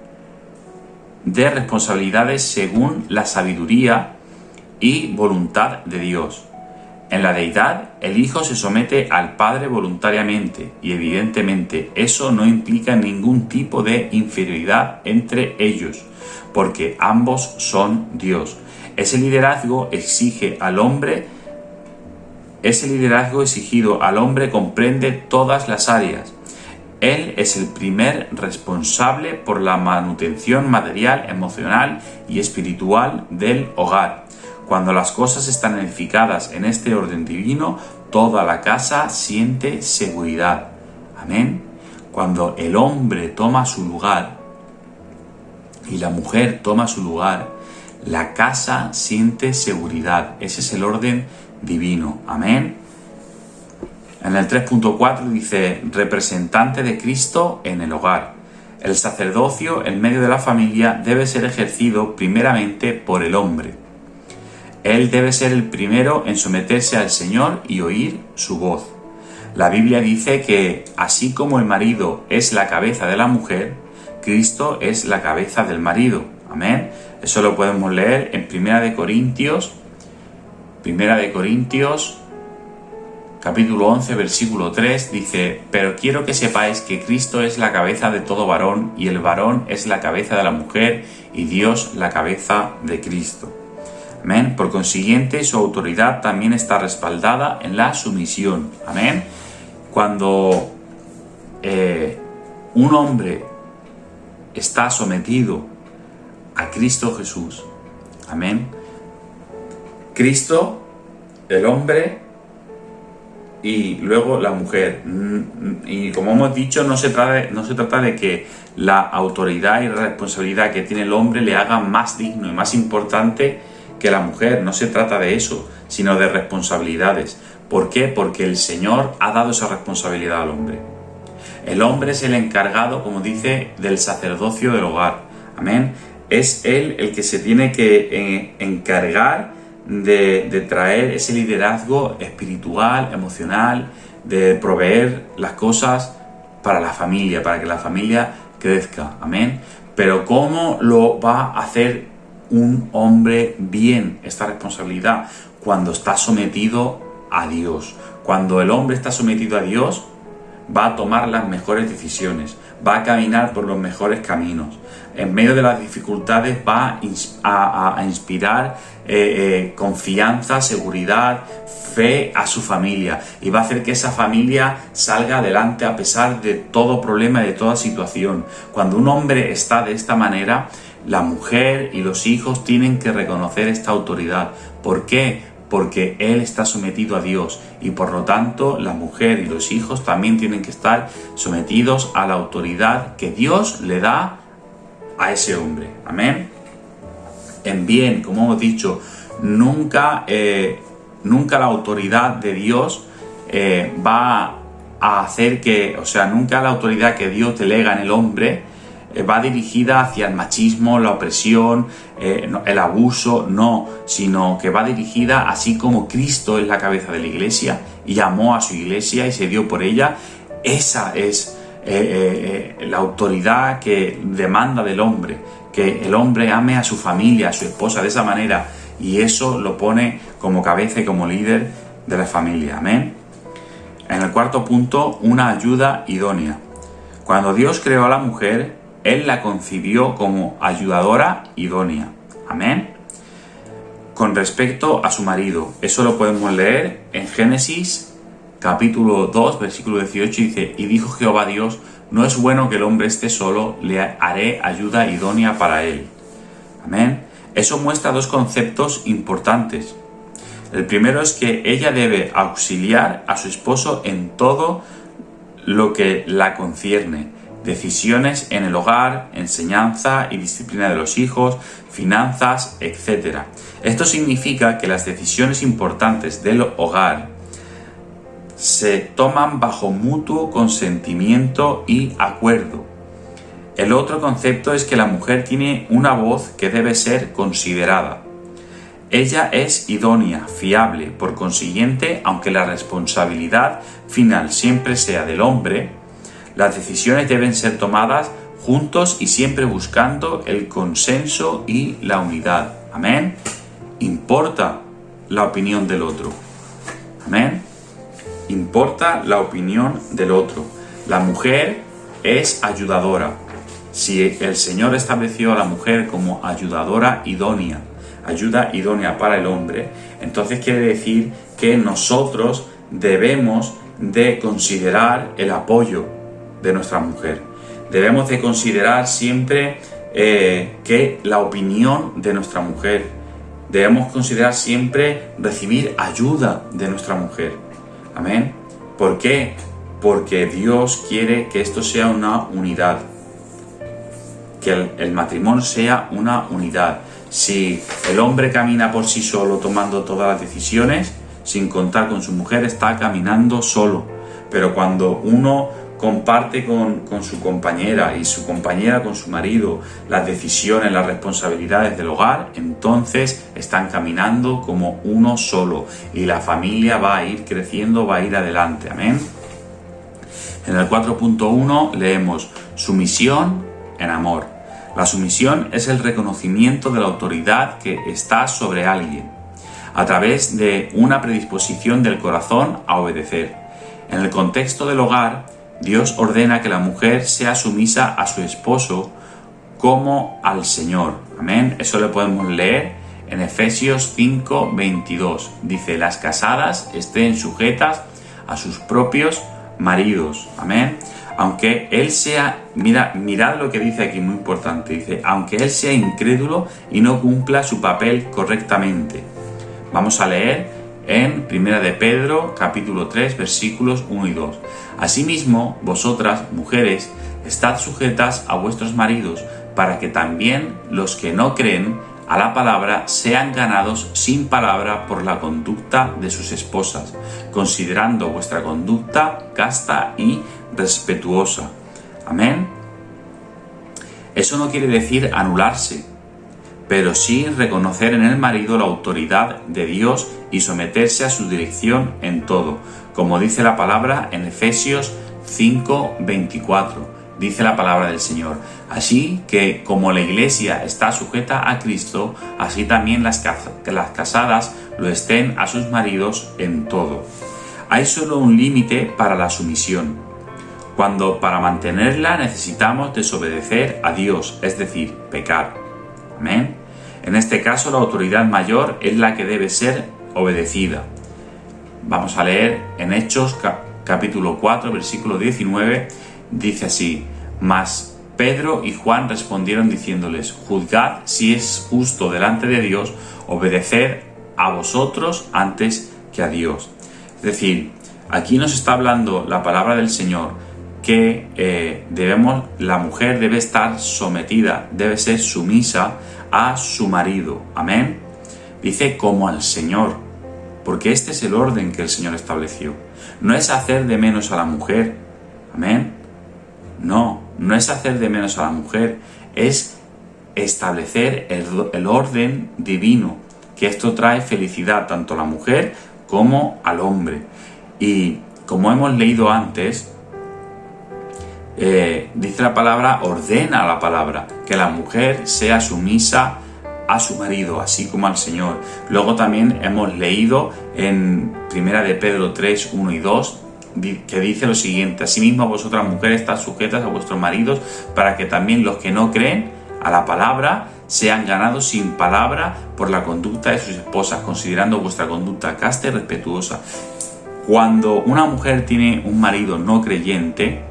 de responsabilidades según la sabiduría y voluntad de Dios. En la deidad, el Hijo se somete al Padre voluntariamente y evidentemente eso no implica ningún tipo de inferioridad entre ellos, porque ambos son Dios. Ese liderazgo exigido al hombre comprende todas las áreas. Él es el primer responsable por la manutención material, emocional y espiritual del hogar. Cuando las cosas están edificadas en este orden divino, toda la casa siente seguridad. Amén. Cuando el hombre toma su lugar y la mujer toma su lugar, la casa siente seguridad. Ese es el orden divino. Amén. En el 3.4 dice: representante de Cristo en el hogar. El sacerdocio en medio de la familia debe ser ejercido primeramente por el hombre. Él debe ser el primero en someterse al Señor y oír su voz. La Biblia dice que así como el marido es la cabeza de la mujer, Cristo es la cabeza del marido. Amén. Eso lo podemos leer en 1 de Corintios capítulo 11, versículo 3, dice: pero quiero que sepáis que Cristo es la cabeza de todo varón, y el varón es la cabeza de la mujer, y Dios la cabeza de Cristo. Amén. Por consiguiente, su autoridad también está respaldada en la sumisión. Amén. Cuando un hombre está sometido a Cristo Jesús, amén, Cristo, el hombre y luego la mujer. Y como hemos dicho, no se trata de que la autoridad y la responsabilidad que tiene el hombre le haga más digno y más importante que la mujer. No se trata de eso, sino de responsabilidades. ¿Por qué? Porque el Señor ha dado esa responsabilidad al hombre. El hombre es el encargado, como dice, del sacerdocio del hogar. Amén. Es él el que se tiene que encargar de traer ese liderazgo espiritual, emocional, de proveer las cosas para la familia, para que la familia crezca. Amén. Pero ¿cómo lo va a hacer un hombre bien esta responsabilidad? Cuando está sometido a Dios. Cuando el hombre está sometido a Dios, va a tomar las mejores decisiones, va a caminar por los mejores caminos. En medio de las dificultades va a inspirar confianza, seguridad, fe a su familia, y va a hacer que esa familia salga adelante a pesar de todo problema y de toda situación. Cuando un hombre está de esta manera, la mujer y los hijos tienen que reconocer esta autoridad. ¿Por qué? Porque él está sometido a Dios, y por lo tanto la mujer y los hijos también tienen que estar sometidos a la autoridad que Dios le da a ese hombre. Amén. En bien, como hemos dicho, nunca la autoridad de Dios va a hacer que, nunca la autoridad que Dios delega en el hombre va dirigida hacia el machismo, la opresión, el abuso, no, sino que va dirigida así como Cristo es la cabeza de la iglesia y amó a su iglesia y se dio por ella. Esa es la autoridad que demanda del hombre, que el hombre ame a su familia, a su esposa de esa manera, y eso lo pone como cabeza y como líder de la familia. Amén. En el cuarto punto, una ayuda idónea. Cuando Dios creó a la mujer, Él la concibió como ayudadora idónea. Amén. Con respecto a su marido, eso lo podemos leer en Génesis capítulo 2, versículo 18, dice: y dijo Jehová Dios, no es bueno que el hombre esté solo, le haré ayuda idónea para él. Amén. Eso muestra dos conceptos importantes. El primero es que ella debe auxiliar a su esposo en todo lo que la concierne: decisiones en el hogar, enseñanza y disciplina de los hijos, finanzas, etc. Esto significa que las decisiones importantes del hogar se toman bajo mutuo consentimiento y acuerdo. El otro concepto es que la mujer tiene una voz que debe ser considerada. Ella es idónea, fiable, por consiguiente, aunque la responsabilidad final siempre sea del hombre, las decisiones deben ser tomadas juntos y siempre buscando el consenso y la unidad. Amén. Importa la opinión del otro. Amén. Importa la opinión del otro. La mujer es ayudadora. Si el Señor estableció a la mujer como ayudadora idónea, ayuda idónea para el hombre, entonces quiere decir que nosotros debemos de considerar el apoyo de nuestra mujer. Debemos de considerar siempre que la opinión de nuestra mujer. Debemos considerar siempre recibir ayuda de nuestra mujer. Amén. ¿Por qué? Porque Dios quiere que esto sea una unidad. Que el matrimonio sea una unidad. Si el hombre camina por sí solo tomando todas las decisiones, sin contar con su mujer, está caminando solo. Pero cuando uno comparte con su compañera y su compañera con su marido las decisiones, las responsabilidades del hogar, entonces están caminando como uno solo y la familia va a ir creciendo, va a ir adelante. Amén. En el 4.1 leemos: sumisión en amor. La sumisión es el reconocimiento de la autoridad que está sobre alguien, a través de una predisposición del corazón a obedecer. En el contexto del hogar, Dios ordena que la mujer sea sumisa a su esposo como al Señor. Amén. Eso lo podemos leer en Efesios 5:22. Dice, las casadas estén sujetas a sus propios maridos. Amén. Aunque él sea, mirad lo que dice aquí, muy importante. Dice, aunque él sea incrédulo y no cumpla su papel correctamente. Vamos a leer en 1 de Pedro, capítulo 3, versículos 1 y 2. Asimismo, vosotras, mujeres, estad sujetas a vuestros maridos, para que también los que no creen a la palabra sean ganados sin palabra por la conducta de sus esposas, considerando vuestra conducta casta y respetuosa. Amén. Eso no quiere decir anularse, pero sí reconocer en el marido la autoridad de Dios y someterse a su dirección en todo, como dice la palabra en Efesios 5:24. Dice la palabra del Señor. Así que como la Iglesia está sujeta a Cristo, así también las casadas lo estén a sus maridos en todo. Hay solo un límite para la sumisión, cuando para mantenerla necesitamos desobedecer a Dios, es decir, pecar. Amén. En este caso la autoridad mayor es la que debe ser obedecida. Vamos a leer en Hechos capítulo 4, versículo 19. Dice así, mas Pedro y Juan respondieron diciéndoles, juzgad si es justo delante de Dios obedecer a vosotros antes que a Dios. Es decir, aquí nos está hablando la palabra del Señor que la mujer debe estar sometida, debe ser sumisa a su marido. Amén. Dice como al Señor, porque este es el orden que el Señor estableció. No es hacer de menos a la mujer. Amén. No es hacer de menos a la mujer, es establecer el orden divino, que esto trae felicidad tanto a la mujer como al hombre. Y como hemos leído antes, dice la palabra, ordena la palabra, que la mujer sea sumisa a su marido, así como al Señor. Luego también hemos leído en 1 de Pedro 3, 1 y 2, que dice lo siguiente, asimismo vosotras mujeres estad sujetas a vuestros maridos, para que también los que no creen a la palabra sean ganados sin palabra por la conducta de sus esposas, considerando vuestra conducta casta y respetuosa. Cuando una mujer tiene un marido no creyente,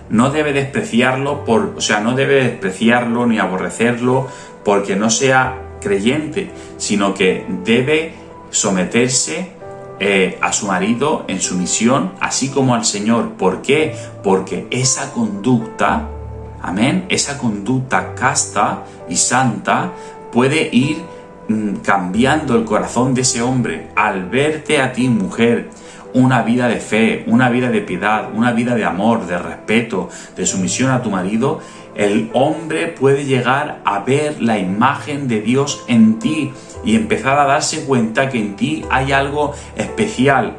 no debe despreciarlo no debe despreciarlo ni aborrecerlo porque no sea creyente, sino que debe someterse a su marido en sumisión, así como al Señor. ¿Por qué? Porque esa conducta, amén, esa conducta casta y santa puede ir cambiando el corazón de ese hombre al verte a ti, mujer, una vida de fe, una vida de piedad, una vida de amor, de respeto, de sumisión a tu marido. El hombre puede llegar a ver la imagen de Dios en ti y empezar a darse cuenta que en ti hay algo especial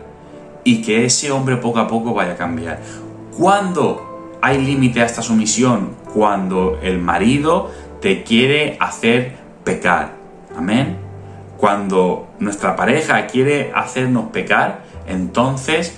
y que ese hombre poco a poco vaya a cambiar. ¿Cuándo hay límite a esta sumisión? Cuando el marido te quiere hacer pecar. Amén. Cuando nuestra pareja quiere hacernos pecar, entonces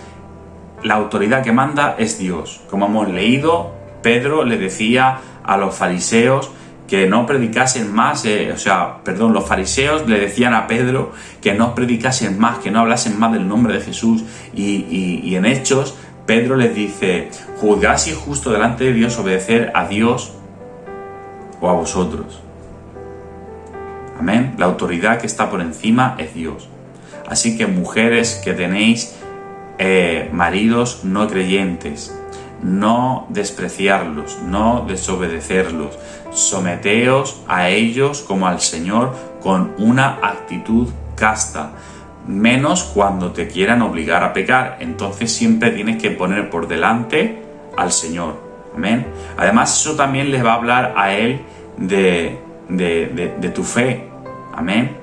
la autoridad que manda es Dios. Como hemos leído, Pedro le decía a los fariseos que no predicasen más, los fariseos le decían a Pedro que no predicasen más, que no hablasen más del nombre de Jesús. Y en Hechos, Pedro les dice, juzgad si es justo delante de Dios obedecer a Dios o a vosotros. Amén. La autoridad que está por encima es Dios. Así que mujeres que tenéis maridos no creyentes, no despreciarlos, no desobedecerlos, someteos a ellos como al Señor con una actitud casta, menos cuando te quieran obligar a pecar. Entonces siempre tienes que poner por delante al Señor. Amén. Además, eso también les va a hablar a él de tu fe. Amén.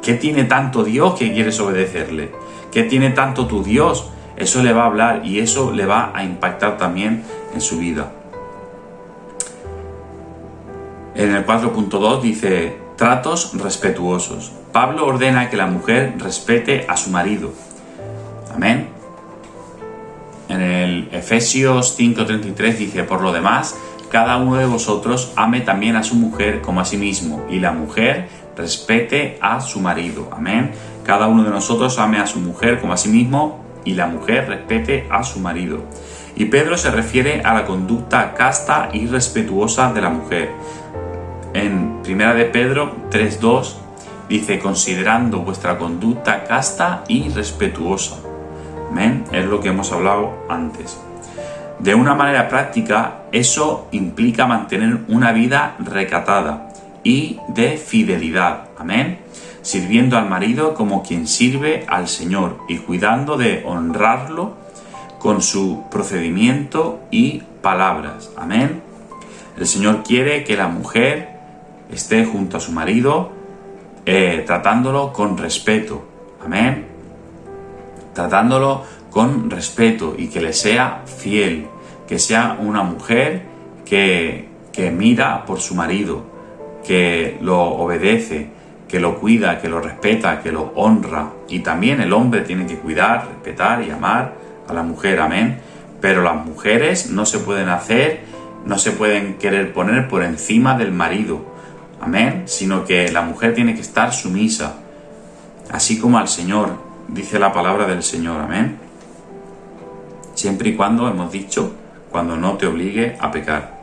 ¿Qué tiene tanto Dios que quieres obedecerle? ¿Qué tiene tanto tu Dios? Eso le va a hablar y eso le va a impactar también en su vida. En el 4.2 dice, tratos respetuosos. Pablo ordena que la mujer respete a su marido. Amén. En el Efesios 5.33 dice, por lo demás, cada uno de vosotros ame también a su mujer como a sí mismo, y la mujer respete a su marido. Amén. Cada uno de nosotros ame a su mujer como a sí mismo y la mujer respete a su marido. Y Pedro se refiere a la conducta casta y respetuosa de la mujer. En 1 de Pedro 3:2 dice: considerando vuestra conducta casta y respetuosa. Amén. Es lo que hemos hablado antes. De una manera práctica, eso implica mantener una vida recatada y de fidelidad. Amén. Sirviendo al marido como quien sirve al Señor y cuidando de honrarlo con su procedimiento y palabras. Amén. El Señor quiere que la mujer esté junto a su marido tratándolo con respeto. Amén. Tratándolo con respeto y que le sea fiel, que sea una mujer que mira por su marido, que lo obedece, que lo cuida, que lo respeta, que lo honra. Y también el hombre tiene que cuidar, respetar y amar a la mujer. Amén. Pero las mujeres no se pueden querer poner por encima del marido. Amén. Sino que la mujer tiene que estar sumisa, así como al Señor, dice la palabra del Señor. Amén. Siempre y cuando, hemos dicho, cuando no te obligue a pecar.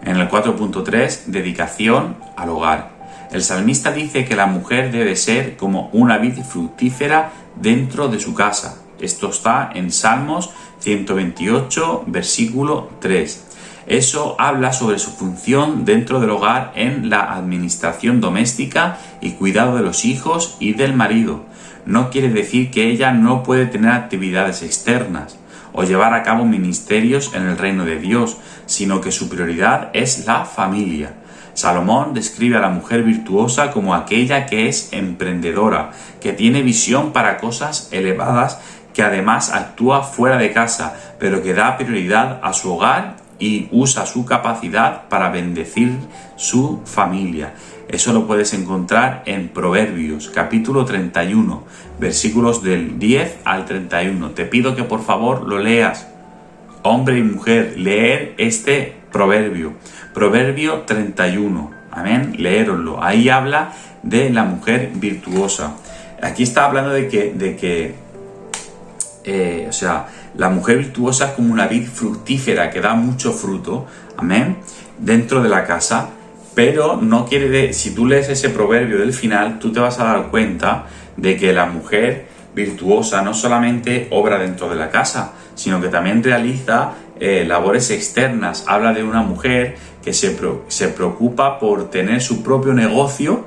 En el 4.3, dedicación al hogar. El salmista dice que la mujer debe ser como una vid fructífera dentro de su casa. Esto está en Salmos 128, versículo 3. Eso habla sobre su función dentro del hogar en la administración doméstica y cuidado de los hijos y del marido. No quiere decir que ella no puede tener actividades externas o llevar a cabo ministerios en el reino de Dios, sino que su prioridad es la familia. Salomón describe a la mujer virtuosa como aquella que es emprendedora, que tiene visión para cosas elevadas, que además actúa fuera de casa, pero que da prioridad a su hogar y usa su capacidad para bendecir su familia. Eso lo puedes encontrar en Proverbios, capítulo 31, versículos del 10 al 31. Te pido que por favor lo leas. Hombre y mujer, leer este proverbio. Proverbio 31. Amén. Leéroslo. Ahí habla de la mujer virtuosa. Aquí está hablando de que la mujer virtuosa es como una vid fructífera que da mucho fruto. Amén. Dentro de la casa. Pero no quiere si tú lees ese proverbio del final, tú te vas a dar cuenta de que la mujer virtuosa no solamente obra dentro de la casa, sino que también realiza labores externas. Habla de una mujer que se preocupa por tener su propio negocio,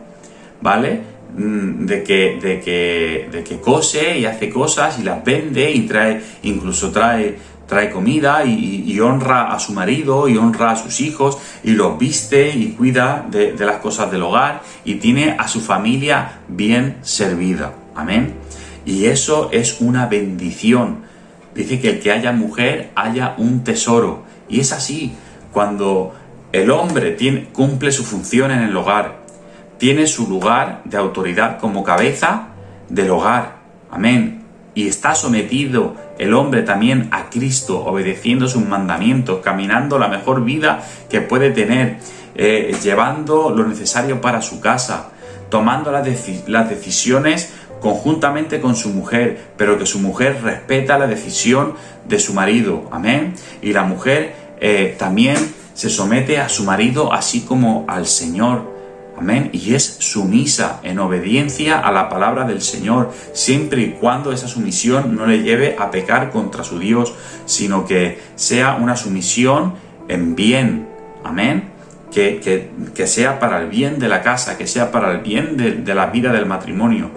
¿vale? De que cose y hace cosas y las vende y trae comida y honra a su marido y honra a sus hijos y los viste y cuida de las cosas del hogar y tiene a su familia bien servida. Amén. Y eso es una bendición. Dice que el que haya mujer haya un tesoro. Y es así. Cuando el hombre cumple su función en el hogar, tiene su lugar de autoridad como cabeza del hogar. Amén. Y está sometido el hombre también a Cristo, obedeciendo sus mandamientos, caminando la mejor vida que puede tener, llevando lo necesario para su casa, tomando las decisiones conjuntamente con su mujer, pero que su mujer respeta la decisión de su marido. Amén. Y la mujer también se somete a su marido así como al Señor. Amén. Y es sumisa en obediencia a la palabra del Señor, siempre y cuando esa sumisión no le lleve a pecar contra su Dios, sino que sea una sumisión en bien. Amén. Que sea para el bien de la casa, que sea para el bien de la vida del matrimonio.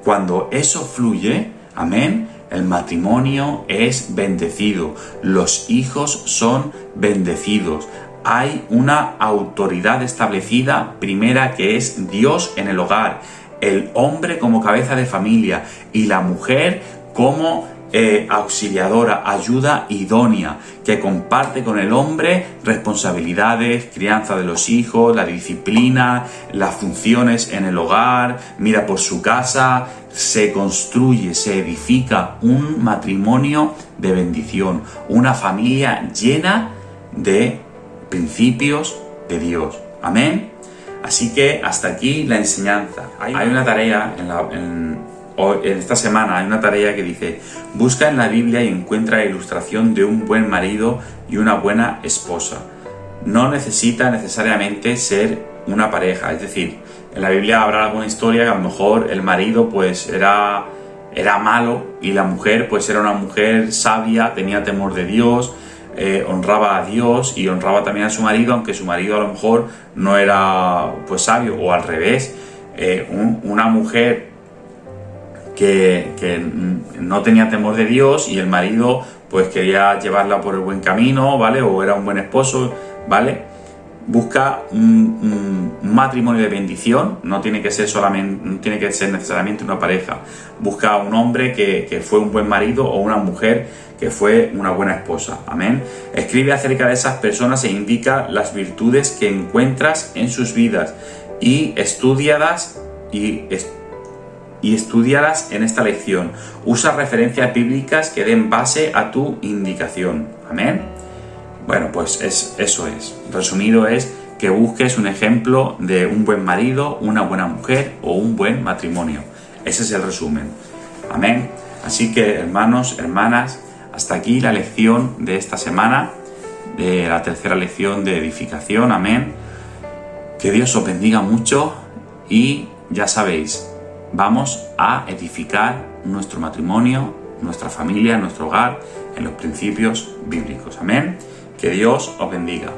Cuando eso fluye, amén, el matrimonio es bendecido, los hijos son bendecidos. Hay una autoridad establecida, primera, que es Dios en el hogar, el hombre como cabeza de familia y la mujer como auxiliadora, ayuda idónea, que comparte con el hombre responsabilidades, crianza de los hijos, la disciplina, las funciones en el hogar, mira por su casa, se construye, se edifica un matrimonio de bendición, una familia llena de principios de Dios. Amén. Así que hasta aquí la enseñanza. Hay una tarea en esta semana, hay una tarea que dice: busca en la Biblia y encuentra la ilustración de un buen marido y una buena esposa. No necesita necesariamente ser una pareja, es decir, en la Biblia habrá alguna historia que a lo mejor el marido pues era malo y la mujer pues era una mujer sabia, tenía temor de Dios, honraba a Dios y honraba también a su marido, aunque su marido a lo mejor no era pues sabio, o al revés, una mujer que no tenía temor de Dios y el marido pues quería llevarla por el buen camino, ¿vale? O era un buen esposo, ¿vale? Busca un matrimonio de bendición, no tiene que ser necesariamente una pareja. Busca un hombre que fue un buen marido o una mujer que fue una buena esposa. Amén. Escribe acerca de esas personas e indica las virtudes que encuentras en sus vidas y estudialas en esta lección. Usa referencias bíblicas que den base a tu indicación. Amén. Bueno, pues eso es. Resumido es que busques un ejemplo de un buen marido, una buena mujer o un buen matrimonio. Ese es el resumen. Amén. Así que, hermanos, hermanas, hasta aquí la lección de esta semana, de la tercera lección de edificación. Amén. Que Dios os bendiga mucho y ya sabéis, vamos a edificar nuestro matrimonio, nuestra familia, nuestro hogar en los principios bíblicos. Amén. Que Dios os bendiga.